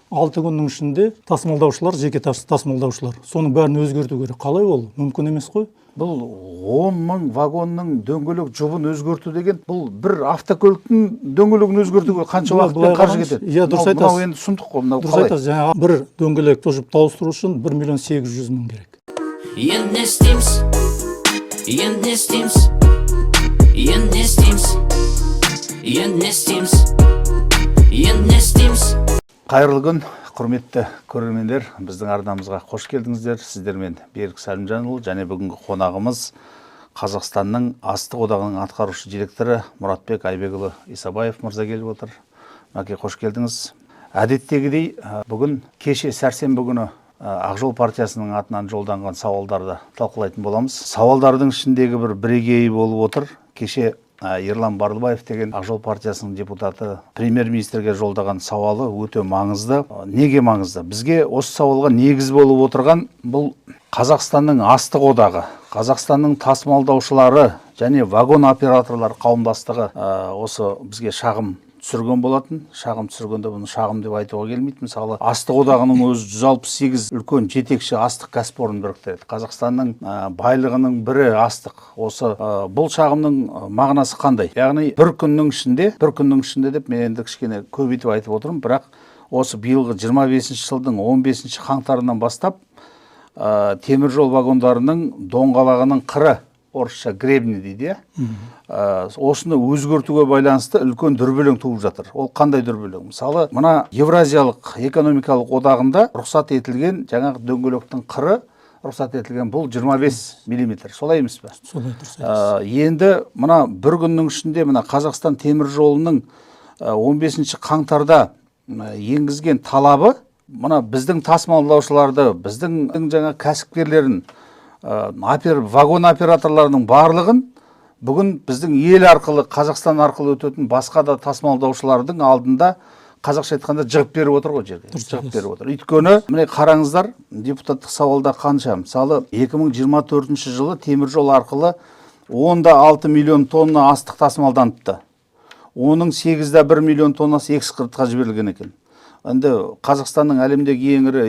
6 күннің ішінде тасымалдаушылар, жеке тасымалдаушылар, соның бәрін өзгерту керек. Қалай ол? Мүмкін емес қой. Бұл 10 мың вагонның дөңгелек жұбын өзгерту деген, бұл бір автокөліктің дөңгелегін өзгертуге қанша уақыт пен қаржы кетеді? Иә, дұрыс айтасыз. Мынау енді сұмдық қой, мынау қалай? Дұрыс айтасыз. Жаңа бір дөңгелек жұпты ауыстыру үшін 1.800.000 керек. Енді не істейміз? Енді не істейміз? Енді не істейміз? Енді не істейміз? Енді не істейміз? Қайырлы күн, құрметті көрермендер, біздің арнамызға қош келдіңіздер. Сіздермен Берік Сәлімжанұлы және бүгінгі қонағымыз Қазақстанның Астық одағының атқарушы директоры Мұратбек Айбекұлы Исабаев мырза келіп отыр. Мәке, қош келдіңіз. Әдеттегідей, бүгін кеше сәрсенбі күні Ақжол партиясының атынан жолданған сауалдарды талқылайтын боламыз. Сауалдардың ішіндегі бір бірегейі болып отыр. Кеше Ерлан Барлыбаев деген Ақжол партиясының депутаты премьер-министрге жолдаған сауалы өте маңызды. Неге маңызды? Бізге осы сауалға негіз болып отырған бұл Қазақстанның астық одағы, Қазақстанның тасымалдаушылары және вагон операторлар қауымдастығы осы бізге шағым түсірген болатын. Шағым түсіргенде бұны шағым деп айтуға келмейді. Мысалы, астық одағының өзі 168 үлкен жетекші астық кәсіпорын біріктіреді. Қазақстанның байлығының бірі астық. Осы бұл шағымның мағынасы қандай? Яғни бір күннің ішінде деп мен енді кішкене көбейтіп айтып отырмын, бірақ осы биылғы 25 жылдың 15 қаңтарынан бастап темір жол вагондарының доңғалағының қыры, орысша гребни дейді, осыны өзгертуге байланысты үлкен дүрбелең туып жатыр. Ол қандай дүрбелең? Мысалы, мына Евразиялық экономикалық одағында рұқсат етілген жаңағы дөңгелектің қыры рұқсат етілген, бұл 25 мм. Солай емес пе? Солай дұрыс. Енді мына бір күннің ішінде мына Қазақстан темір жолының 15 қаңтарда енгізген талабы, мына біздің тасымалдаушыларды, біздің жаңа кәсіпкерлерін, вагон операторларының барлығын бүгін біздің ел арқылы, Қазақстан арқылы өтетін басқа да тасымалдаушылардың алдында қазақша айтқанда жығып беріп отыр ғой жерге. Жығып беріп отыр. Өйткені, міне қараңыздар, депутаттық сауалда қанша? Мысалы, 2024 жылы темір жол арқылы 10,6 миллион тонна астық тасымалданыпты. Оның 8,1 миллион тоннасы экспортқа жіберілген екен. Енді Қазақстанның әлемдегі ең ірі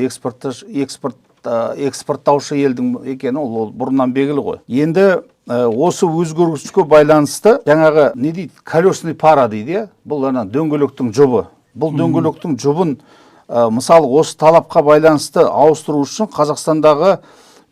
экспорттаушы елдің екені ол бұрыннан белгілі ғой. Енді осы өзгеріске байланысты жаңағы не дейді, колесный пара дейді, бұл дөңгелектің жұбы. Бұл дөңгелектің жұбын мысалы осы талапқа байланысты ауыстыру үшін Қазақстандағы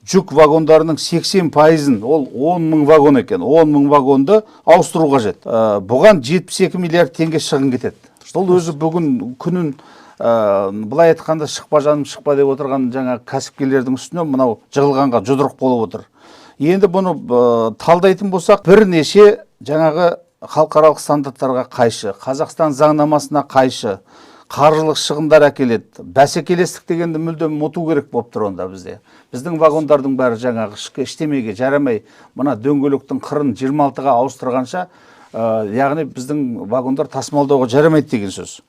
жүк вагондарының 80%-ын, ол 10 мың вагон екен, 10 мың вагонды ауыстыру қажет. Бұған 72 миллиард теңге шығын кетеді. Бұл өзі бүгін күнін былай айтқанда шықпа жаным шықпа деп отырған жаңа кәсіпкерлердің үстіне мынау жығылғанға жұдырық болып отыр. Енді бұны талдайтын болсақ, бірнеше жаңағы халықаралық стандарттарға қайшы, Қазақстан заңнамасына қайшы, қаржылық шығындар әкеледі. Бәсекелестік дегенді мүлдем ұмыту керек болып тұр онда бізде. Біздің вагондардың бәрі жаңағы ештемеге жарамай, мына дөңгелектің қырын 26-ға ауыстырғанша, яғни біздің вагондар тасымалдауға жарамайды деген сөз.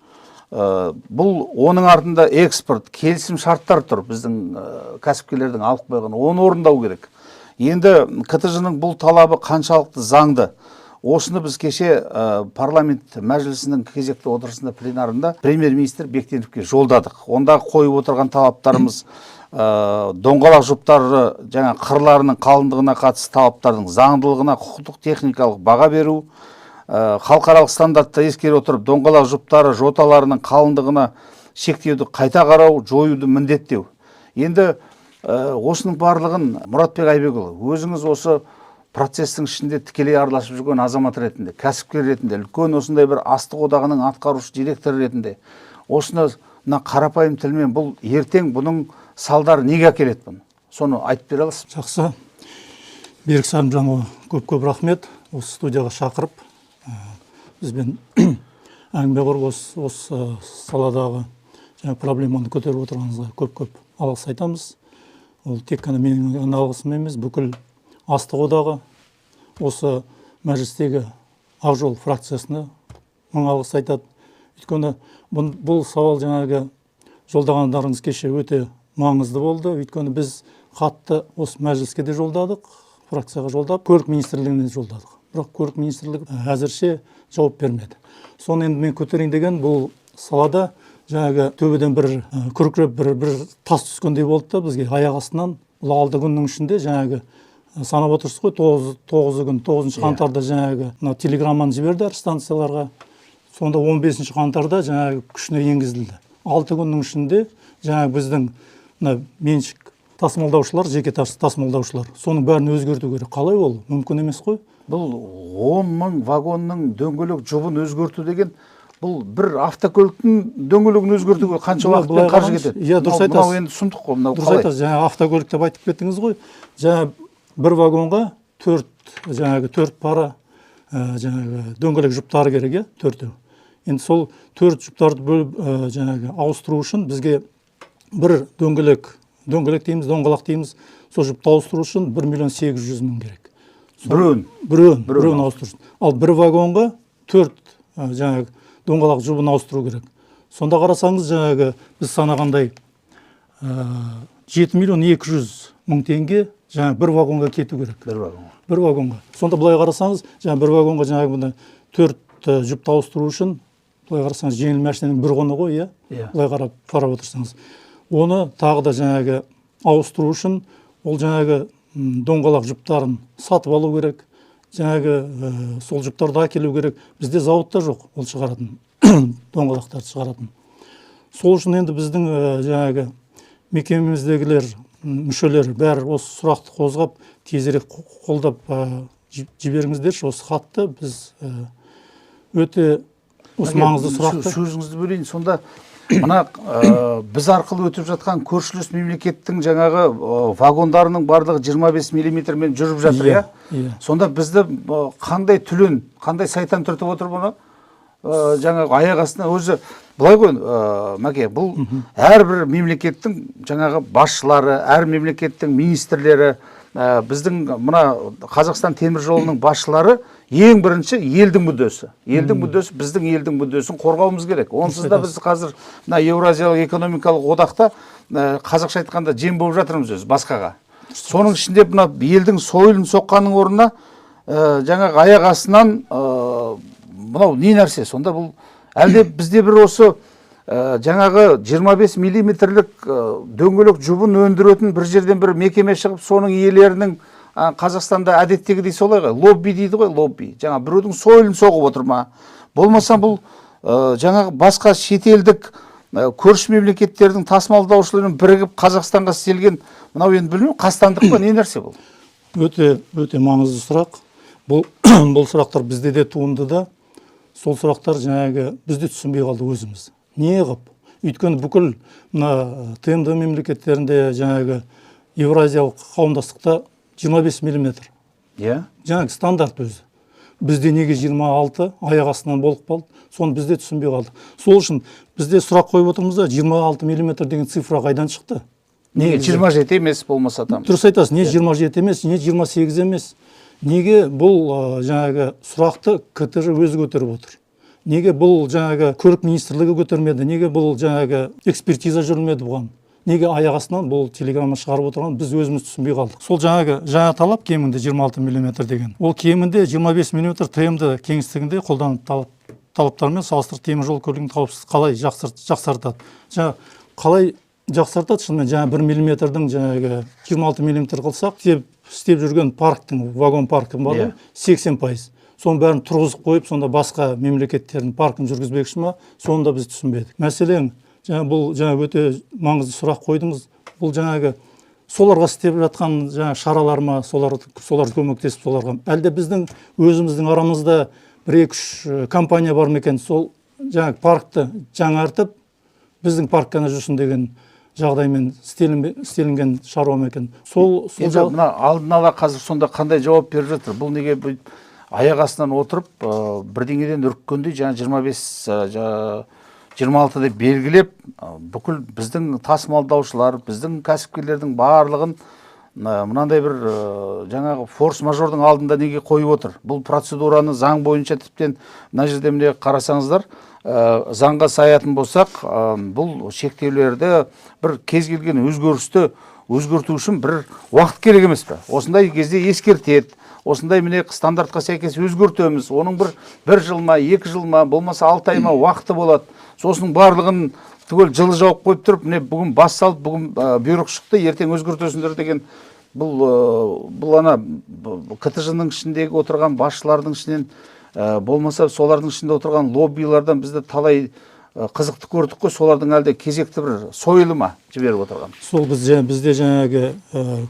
Бұл оның артында экспорт, келісім шарттар тұр, біздің кәсіпкерлердің алып қойған, оны орындау керек. Енді КТЖ-ның бұл талабы қаншалықты заңды? Осыны біз кеше парламент мәжілісінің кезекті отырысында пленарында премьер-министр Бектеновке жолдадық. Онда қойып отырған талаптарымыз доңғалақ жұптары жаңа қырларының қалыңдығына қатысты талаптардың заңдылығына құқықтық техникалық баға беру, халықаралық стандартты ескере отырып доңғалақ жұптары жоталарының қалыңдығына шектеуді қайта қарау, жоюды міндеттеу. Енді осының барлығын Мұратбек Айбекұлы, өзіңіз осы процестің ішінде тікелей араласып жүрген азамат ретінде, кәсіпкер ретінде, үлкен осындай бір астық одағының атқарушы директоры ретінде, осыны қарапайым тілмен бұл ертең бұның салдары неге әкеледі бұны? Соны айтып бере аласыз? Жақсы. Берік Сәлімжанұлы, көп рахмет. Осы студияға шақырып, бізбен әңгіме құрып осы саладағы проблеманы көтеріп отырғаныңызға көп алғыс айтамыз. Ол тек қана менің алғысым емес, бүкіл астық одағы осы мәжілістегі Ақжол фракциясына мың алғыс айтады. Өйткені бұл сауал жаңағы жолдағандарыңыз кеше өте маңызды болды. Өйткені біз хатты осы мәжіліске де жолдадық, фракцияға жолдап, көлік министрлігіне жолдадық. Бірақ көлік министрлігі әзірше жауап бермеді. Соны енді мен көтерейін деген, бұл салада жаңағы төбеден бір күркіреп бір тас түскендей болды да бізге аяқ астынан. Бұл 6 күннің ішінде жаңағы санап отырсыз ғой, 9 күн, 9 қаңтарда жаңағы телеграмманы жіберді әр станцияларға. Сонда 15 қаңтарда жаңағы күшіне енгізілді. 6 күннің ішінде жаңағы біздің меншік тасымалдаушылар, жеке тасымалдаушылар, соның бәрін өзгерту керек. Қалай ол? Мүмкін емес қой. Бұл 10 мың вагонның дөңгелек жұбын өзгерту деген, бұл бір автокөліктің дөңгелегін өзгертуге қанша уақыт пен қаржы кетеді? Иә, дұрыс айтасыз. Мынау енді сұмдық қой, мынау қалай? Дұрыс айтасыз. Жаңа автокөлік деп айтып кеттіңіз ғой. Жаңа бір вагонға 4 пара жаңағы дөңгелек жұптары керек, иә, 4-еу. Енді сол 4 жұптарды бөліп жаңағы ауыстыру үшін бізге бір дөңгелек дейміз, доңғалақ дейміз, сол жұпты ауыстыру үшін 1.800.000 керек. Біреуін ауыстыру үшін. Ал бір вагонға 4 жаңағы доңғалақ жұбын ауыстыру керек. Сонда қарасаңыз жаңағы біз санағандай 7.200.000 теңге жаңағы бір вагонға кету керек. Бір вагонға. Сонда былай қарасаңыз, жаңағы бір вагонға жаңағы 4 жұпты ауыстыру үшін, былай қарасаңыз жеңіл машинаның бір құны ғой, иә? Былай қарап отырсаңыз. Оны тағы да жаңағы ауыстыру үшін, ол жаңағы доңғалақ жұптарын сатып алу керек. Жаңағы сол жұптарды әкелу керек. Бізде зауытта жоқ, ол шығаратын, доңғалақтарды шығаратын. Сол үшін енді біздің жаңағы мекемеміздегілер, мүшелер бәрі осы сұрақты қозғап, тезірек қолдап жіберіңіздерші осы хатты. Біз өте осы маңызды сұрақты. Сөзіңізді бөлейін, сонда мына біз арқылы өтіп жатқан көршілес мемлекеттің жаңағы вагондарының барлығы 25 мм-мен жүріп жатыр, иә? Сонда бізді қандай түлен, қандай сайтан түртіп отыр бұны? Жаңағы аяқ астынан өзі былай ғой, Мәке, бұл әрбір мемлекеттің жаңағы басшылары, әр мемлекеттің министрлері, біздің мына Қазақстан темір жолының басшылары ең бірінші елдің мүддесі. Елдің мүддесі, біздің елдің мүддесін қорғауымыз керек. Онсыз да біз қазір Еуразиялық экономикалық одақта қазақша айтқанда жем болып жатырмыз өзі басқаға. Соның ішінде мына елдің сойылын соққанның орнына жаңағы аяқ астынан мынау не нәрсе? Сонда бұл әлде бізде бір осы жаңағы 25 мм-лік дөңгелек жұбын өндіретін бір жерден бір мекеме шығып, соның иелерінің Қазақстанда әдеттегідей солай ғой, лобби дейді ғой, лобби. Жаңа біреудің сойылын соғып отыр ма? Болмаса бұл жаңағы басқа шетелдік көрші мемлекеттердің тасымалдаушыларымен бірігіп Қазақстанға істелген, мынау енді білмеймін, қастандық па, не нәрсе бұл? Өте маңызды сұрақ. Бұл сұрақтар бізде де туынды да, сол сұрақтар жаңағы бізде түсінбей қалды өзіміз. Не ғып? Өйткені бүкіл ТМД мемлекеттерінде жаңағы Евразиялық қауымдастықта 25 мм. Жаңағы стандарт өзі. Бізде неге 26 аяқ астынан болып қалды, соны бізде түсінбей қалды. Сол үшін бізде сұрақ қойып отырмыз да, 26 мм деген цифра қайдан шықты? Неге 27 емес болмаса там? Дұрыс айтасыз, не 27 емес, не 28 емес. Неге бұл жаңағы сұрақты КТЖ өзі көтеріп отыр? Неге бұл жаңағы көлік министрлігі көтермеді? Неге бұл жаңағы экспертиза жүрілмеді бұған? Неге аяқ астынан бұл телеграмма шығарып отырған, біз өзіміз түсінбей қалдық. Сол жаңа талап кемінде 26 мм деген. Ол кемінде 25 мм ТМД кеңістігінде қолданып талаптармен салыстырып темір жол көлігінің қауіпсіздігін қалай жақсартады? Жаңа қалай жақсартады? Шынымен жаңа 1 мм-дің жаңағы 26 мм қылсақ, істеп жүрген парктің, вагон паркін бар, 80%. Соның бәрін тұрғызып қойып, сонда басқа мемлекеттердің паркін жүргізбекші ма? Соны да біз түсінбедік. Мәселен, бұл өте маңызды сұрақ қойдыңыз. Бұл жаңағы соларға істеп жатқан шаралар ма, солар көмектесіп соларға. Әлде біздің өзіміздің арамызда 1-2 компания бар ма екен, сол жаңағы паркты жаңартып, біздің парк қана жүрсін деген жағдаймен істелінген шаруа ма екен. Мына алдын ала қазір сонда қандай жауап беріп жатыр? Бұл неге аяқ астынан отырып, бірдеңеден үріккендей жаңа 26 деп белгілеп, бүкіл біздің тасымалдаушылар, біздің кәсіпкерлердің барлығын мынандай бір жаңағы форс-мажордың алдында неге қойып отыр? Бұл процедураны заң бойынша тіптен мына жерде міне қарасаңыздар, заңға саятын болсақ, бұл шектеулерді бір кез келген өзгерісті өзгерту үшін бір уақыт керек емес пе? Осындай кезде ескертеді. Осындай міне стандартқа сәйкес өзгертеміз. Оның бір жыл ма, 2 жыл ма, болмаса 6 ай ма уақыты болады. Сосын барлығын түгел жылы жауып қойып тұрып, міне бүгін бас салып, бүгін бұйрық шықты, ертең өзгертесіңдер деген бұл ана КТЖ-ның ішіндегі отырған басшылардың ішінен болмаса солардың ішінде отырған лоббилардан бізді талай қызықты көрдік қой, солардың әлде кезекті бір сойылыма жіберіп отырған. Сол бізде жаңағы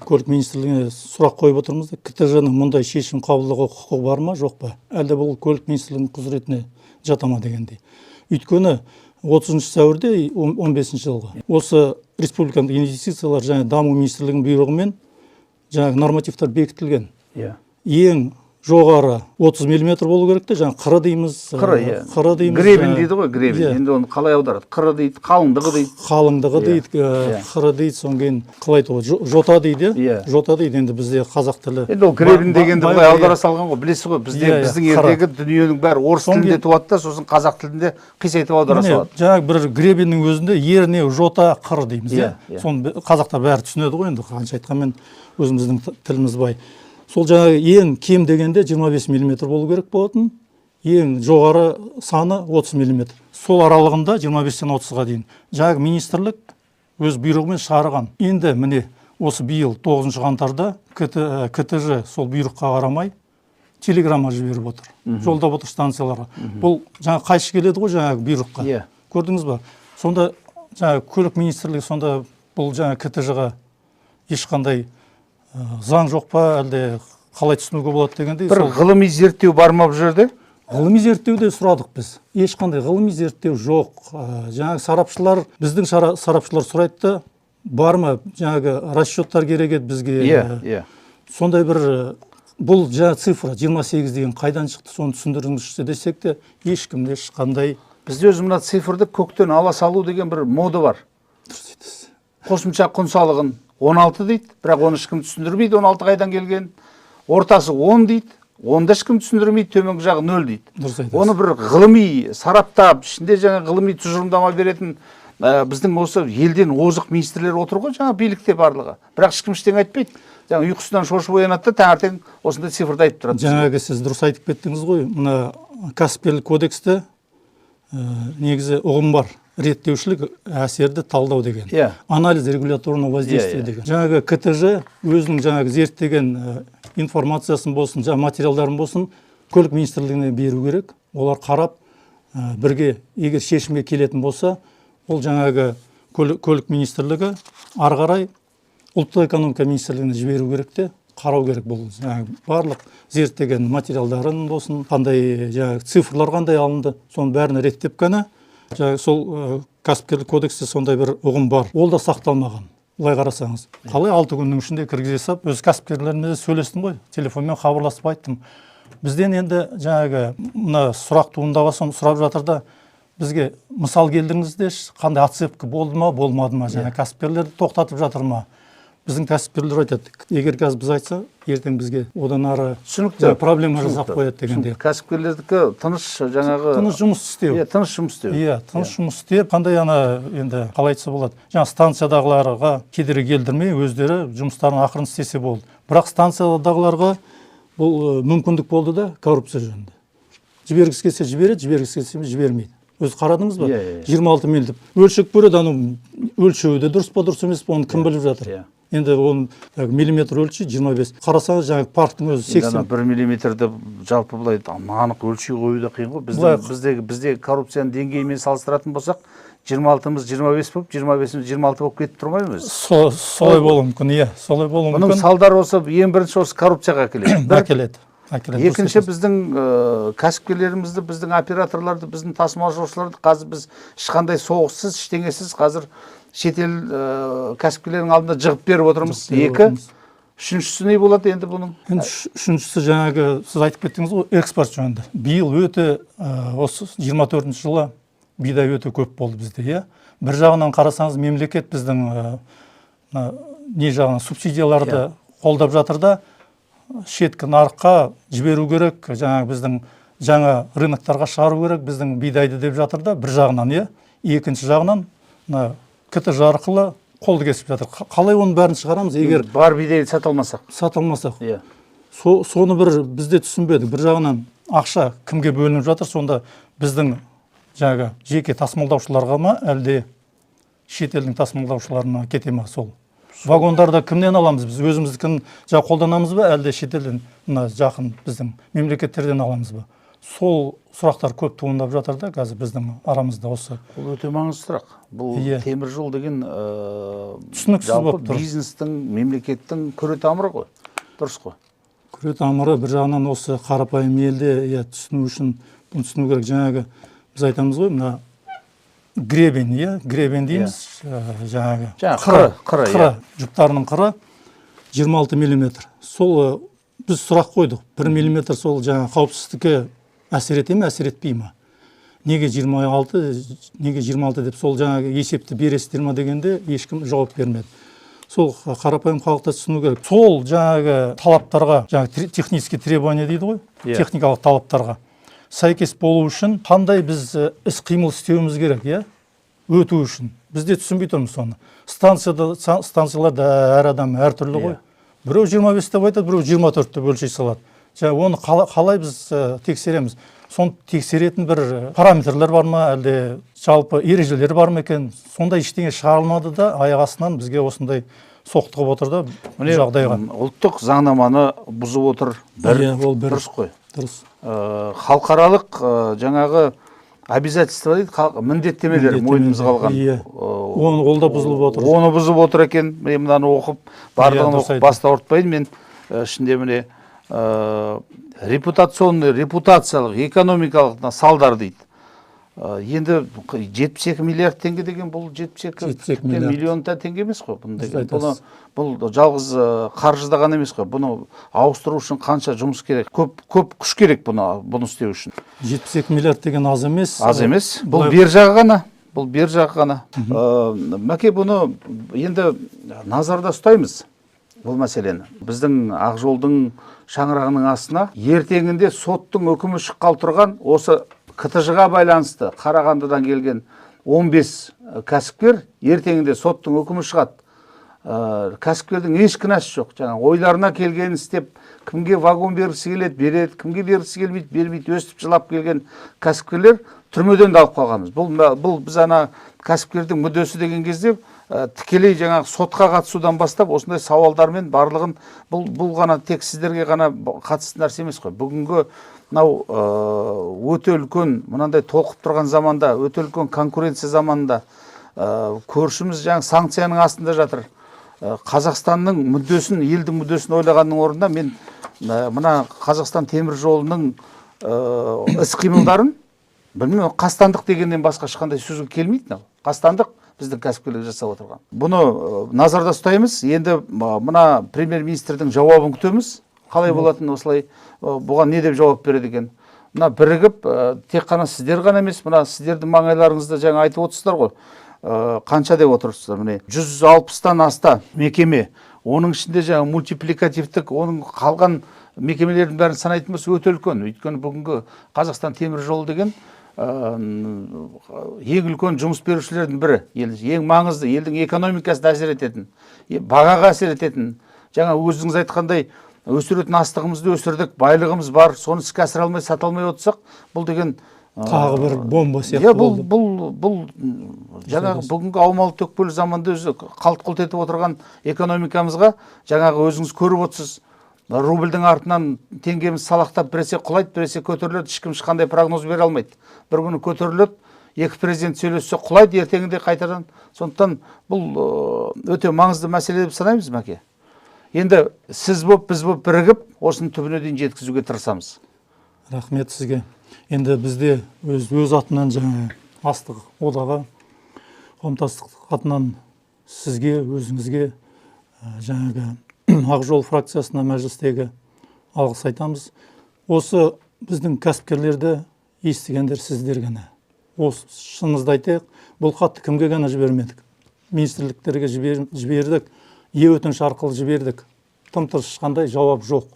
көлік министрлігіне сұрақ қойып отырмыз да, КТЖ-ның мұндай шешім қабылдауға құқығы бар ма, жоқ па? Әлде бұл көлік министрлігінің құзыретіне жата ма дегендей. Өйткені 30 сәуірде 15 жылғы осы республикалық инвестициялар және даму министрлігінің бұйрығымен жаңағы нормативтер бекітілген. Ең жоғары 30 мм болу керек те, жаңа қыры дейміз. Қыры дейміз. Гребен дейді ғой, гребен. Енді оны қалай аударады? Қыры дейді, қалыңдығы дейді. Қалыңдығы дейді, қыры дейді, соң кейін қалай айтады? Жота дейді. Жота дейді, енді бізде қазақ тілі. Енді ол гребен дегенді бұлай аудара салған ғой, білесіз ғой, біздің ердегі дүниенің бәрі орыс тілінде туады да, сосын қазақ тілінде қисайтып аудара салады. Жаңағы бір гребеннің өзінде ерне жота қыры дейміз. Соны қазақтар бәрі түсінеді ғой, енді қанша айтқанмен өзіміздің тіліміз бай. Сол жаңағы ең кем дегенде 25 мм болу керек болатын, ең жоғары саны 30 мм. Сол аралығында 25-тен 30-ға дейін. Жаңағы министрлік өз бұйрығымен шығарған. Енді міне осы биыл 9 қаңтарда КТЖ сол бұйрыққа қарамай телеграмма жіберіп отыр. Жолдап отыр станцияларға. Бұл жаңа қайшы келеді ғой жаңағы бұйрыққа. Көрдіңіз ба? Сонда жаңағы көлік министрлігі сонда бұл жаңа КТЖ-ға ешқандай заң жоқ па, әлде қалай түсінуге болады дегендей. Бір ғылыми зерттеу бар ма бұл жерде? Ғылыми зерттеуде сұрадық біз. Ешқандай ғылыми зерттеу жоқ. Жаңағы сарапшылар, біздің сарапшылар сұрайды, бар ма жаңағы расчеттар керек еді бізге. Сондай бір бұл жаңа цифра 28 деген қайдан шықты, соны түсіндіріңізші десек те, ешкімде ешқандай. Бізде өзі мына цифрды көктен ала салу деген бір мода бар. Қосымша құн салығын 16 дейді, бірақ оны ешкім түсіндірмейді, 16 қайдан келген. Ортасы 10 дейді, онда ешкім түсіндірмейді, төменгі жағы 0 дейді. Оны бір ғылыми сараптап, ішінде жаңа ғылыми тұжырымдама беретін біздің осы елден озық министрлер отыр ғой, жаңа билікте барлығы. Бірақ ешкім ештеңе айтпайды. Жаңа ұйқысынан шошып оянады да, таңертең осындай цифрды айтып тұрады. Жаңағы сіз дұрыс айтып кеттіңіз ғой, мына кәсіпкерлік кодексте негізі ұғым бар. Реттеушілік әсерді талдау деген. Анализ регуляторного воздействия деген. Жаңағы КТЖ өзінің жаңағы зерттеген информациясын болсын, жаңа материалдарын болсын, көлік министрлігіне беру керек. Олар қарап, бірге егер шешімге келетін болса, ол жаңағы көлік министрлігі ары қарай ұлттық экономика министрлігіне жіберу керек те, қарау керек бұл. Барлық зерттеген материалдарын болсын, қандай жаңағы цифрлар қандай алынды, соның бәрін реттеп қана сол кәсіпкерлік кодексте сондай бір ұғым бар. Ол да сақталмаған. Былай қарасаңыз. Қалай 6 күннің ішінде кіргізе сап, өз кәсіпкерлерімізде сөйлестім ғой, телефонмен хабарласып айттым. Бізден енді жаңағы мына сұрақ туындаған соң сұрап жатыр да, бізге мысал келдіңіздерші, қандай отсепка болды ма, болмады ма, жаңа кәсіпкерлерді тоқтатып жатыр ма? Біздің кәсіпкерлер айтады, егер қазір біз айтса, ертең бізге одан ары проблема жасап қояды дегенде. Кәсіпкерлердікі тыныш жаңағы тыныш жұмыс істеу. Тыныш жұмыс істеу. Тыныш жұмыс істеп, қандай енді қалай айтса болады. Жаңа станциядағыларға кедергі келтірмей, өздері жұмыстарын ақырын істесе болды. Бірақ станциядағыларға бұл мүмкіндік болды да, коррупция жөнінде. Жібергісі келсе жібереді, жібергісі келсе жібермейді. Өзі қарадыңыз ба? 26 мил деп. Өлшеп көреді, өлшеуі де дұрыс па, дұрыс емес па, оны кім біліп жатыр? Енді оны миллиметр өлшей 25. Қарасаңыз жаңағы парктың өзі 80. 1 миллиметрді жалпы былай анық өлшей қою да қиын ғой. Бізде коррупцияның деңгейімен салыстыратын болсақ, 26-мыз 25 болып, 25-міз 26 болып кетіп тұрмаймыз. Солай болуы мүмкін, солай болуы мүмкін. Бұның салдары осы ең бірінші осы коррупцияға әкеледі. Екінші біздің кәсіпкерлерімізді, біздің операторларды, біздің тасымалдаушыларды қазір біз ешқандай соғыссыз, ештеңесіз қазір шетел кәсіпкерлерінің алдында жығып беріп отырмыз. 2. Үшіншісі не болады енді бұның? Үшіншісі жаңағы сіз айтып кеттіңіз ғой, экспорт жөнінде. Биыл өте осы 24-ші жылы бидай өте көп болды бізде, Бір жағынан қарасаңыз мемлекет біздің не жағынан субсидияларды қолдап жатыр да, шеткі нарыққа жіберу керек, біздің жаңа рыноктарға шығару керек, біздің бидайды деп жатыр да, бір жағынан, екінші жағынан КТЖ арқылы қолды кесіп жатыр. Қалай оның бәрін шығарамыз, егер бар бидайды саталмасақ? Соны бір бізде түсінбедік. Бір жағынан ақша кімге бөлініп жатыр, сонда біздің жеке тасымалдаушыларға ма, әлде шетелдің тасымалдаушыларына кете ма сол? Вагондарды кімнен аламыз біз? Өзіміздікін қолданамыз ба, әлде шетелден мына жақын біздің мемлекеттерден аламыз ба? Сол сұрақтар көп туындап жатыр да қазір біздің арамызда осы. Бұл өте маңызды сұрақ. Бұл темір жол деген түсініксіз болып тұр. Бизнестің, мемлекеттің күре тамыры ғой. Дұрыс қой. Күре тамыры бір жағынан осы қарапайым елде түсіну үшін бұны түсіну керек. Жаңағы біз айтамыз ғой, мына гребень, гребень дейміз, жаңағы қыры, жүктарының қыры 26 миллиметр. Сол біз сұрақ қойдық. 1 миллиметр сол жаңағы қауіпсіздікке әсер ете ме, әсер етпей ме? Неге 26 деп сол жаңағы есепті бересіздер ме дегенде ешкім жауап бермеді. Сол қарапайым халықта түсіну керек. Сол жаңағы талаптарға, жаңағы технический требования дейді ғой, техникалық талаптарға сәйкес болу үшін қандай біз іс-қимыл істеуіміз керек, өту үшін. Бізде түсінбей тұрмыз соны. Станцияларда әр адам әртүрлі ғой. Біреу 25 деп айтады, біреу 24 деп өлшей салады. Оны қалай біз тексереміз? Соны тексеретін бір параметрлер бар ма, әлде жалпы ережелер бар ма екен? Сондай ештеңе шығарылмады да, аяқ астынан бізге осындай соқтығып отыр да жағдайға. Ұлттық заңнаманы бұзып отыр. Дұрыс қой. Дұрыс. Халықаралық жаңағы обязательство дейді, міндеттемелер мойнымызға алған. Ол да бұзылып отыр. Оны бұзып отыр екен. Мен мынаны оқып, барлығын оқып баста ұртпайын. Мен ішінде міне репутациялық, экономикалық салдар дейді. Енді 72 миллиард теңге деген бұл 72 миллион теңге емес қой. Бұл жалғыз қаржыда ғана емес қой. Бұны ауыстыру үшін қанша жұмыс керек? Көп күш керек бұны істеу үшін. 72 миллиард деген аз емес. Аз емес. Бұл бер жағы ғана. Мәке, бұны енді назарда ұстаймыз. Бұл мәселені. Біздің Ақжолдың шаңырағының астына ертеңінде соттың үкімі шыққалы тұрған осы КТЖ-ға байланысты Қарағандыдан келген 15 кәсіпкер ертеңінде соттың үкімі шығады. Кәсіпкердің еш кінәсі жоқ. Жаңа ойларына келгенін істеп, кімге вагон бергісі келеді, береді, кімге бергісі келмейді, бермейді, өстіп жылап келген кәсіпкерлер түрмеден де алып қалғанбыз. Бұл біз ана кәсіпкердің мүддесі деген кезде тікелей жаңағы сотқа қатысудан бастап осындай сауалдармен барлығын бұл ғана тек сіздерге ғана қатысты нәрсе емес қой. Бүгінгі мынау өте үлкен мынандай толқып тұрған заманда, өте үлкен конкуренция заманында көршіміз жаңағы санкцияның астында жатыр. Қазақстанның мүддесін, елдің мүддесін ойлағанның орнында мен мына Қазақстан темір жолының іс-қимылдарын білмеймін, қастандық дегеннен басқа ешқандай сөзге келмейді. Қастандық біздің кәсіпкерлер жасап отырған. Бұны назарда ұстаймыз. Енді мына премьер-министрдің жауабын күтеміз. Қалай болатын осылай, бұған не деп жауап береді екен? Мына бірігіп, тек қана сіздер ғана емес, мына сіздердің маңайларыңызда жаңа айтып отырсыздар ғой. Қанша деп отырсыздар? Міне 160-тан аста мекеме. Оның ішінде жаңа мультипликативтік, оның қалған мекемелердің бәрін санайтын болса өте үлкен. Өйткені бүгінгі Қазақстан темір жолы деген ең үлкен жұмыс берушілердің бірі, ең маңызды, елдің экономикасына әсер ететін, бағаға әсер ететін. Жаңа өзіңіз айтқандай өсіретін астығымызды өсірдік, байлығымыз бар, соны іске асыра алмай, сата алмай отырсақ, бұл деген тағы бір бомба сияқты болды. Бұл жаңағы бүгінгі аумалы төкпелі заманда өзі қалт-құлт етіп отырған экономикамызға жаңағы өзіңіз көріп отырсыз. Рубльдің артынан теңгеміз салақтап, біресе құлайды, біресе көтеріледі, ешкім ешқандай прогноз бере алмайды. Bir күні көтеріледі, екі президент сөйлессе құлайды, ертеңінде қайтадан. Сондықтан бұл өте маңызды мәселе деп санаймыз, Мәке. Енді сіз боп, біз боп бірігіп, осының түбіне дейін жеткізуге тырысамыз. Рахмет сізге. Енді бізде өз атынан жаңа астық одағы, қомтастық атынан сізге, өзіңізге жаңағы Ақжол фракциясына мәжілістегі алғыс айтамыз. Осы біздің кәсіпкерлерді естігендер сіздер ғана. Осы шынымызды айтайық, бұл хатты кімге ғана жібермедік. Министрліктерге жібердік, өтініш арқылы жібердік. Тым-тырыс ешқандай жауап жоқ.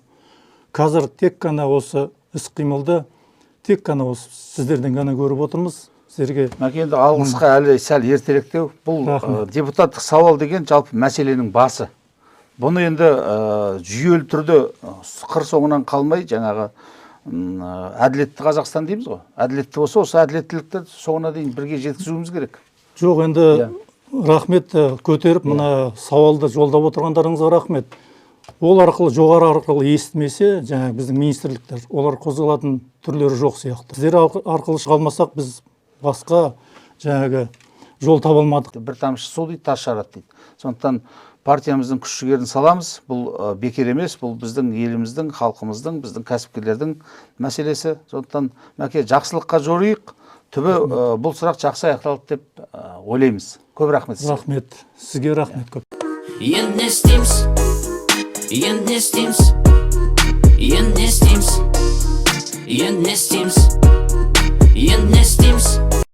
Қазір тек қана осы іс-қимылды тек қана осы сіздерден ғана көріп отырмыз. Сіздерге Мәкенді алғысқа әлі сәл ертеректеу. Бұл депутаттық сауал деген жалпы мәселенің басы. Бұны енді жүйелі түрде қыр соңынан қалмай, жаңағы әділетті Қазақстан дейміз ғой. Әділетті болса, осы әділеттілікті соңына дейін бірге жеткізуіміз керек. Жоқ, енді Рахмет, көтеріп мына сауалды жолдап отырғандарыңызға рахмет. Ол арқылы, жоғары арқылы естімесе, жаңағы біздің министрліктер, олар қозғалатын түрлері жоқ сияқты. Сіздер арқылы шыға алмасақ, біз басқа жаңағы жол таба алмадық. Бір тамшы су дейді, тас жарады дейді. Сондықтан партиямыздың күш жігерін саламыз. Бұл бекер емес, бұл біздің еліміздің, халқымыздың, біздің кәсіпкерлердің мәселесі. Сондықтан мәке жақсылыққа жориық. Түбі бұл сұрақ жақсы аяқталды деп ойлаймыз. Көп рахмет сізге. Рахмет, сізге рахмет көп. Енді не істейміз, енді не істейміз, енді не істейміз, енді не істейміз, енді не істейміз.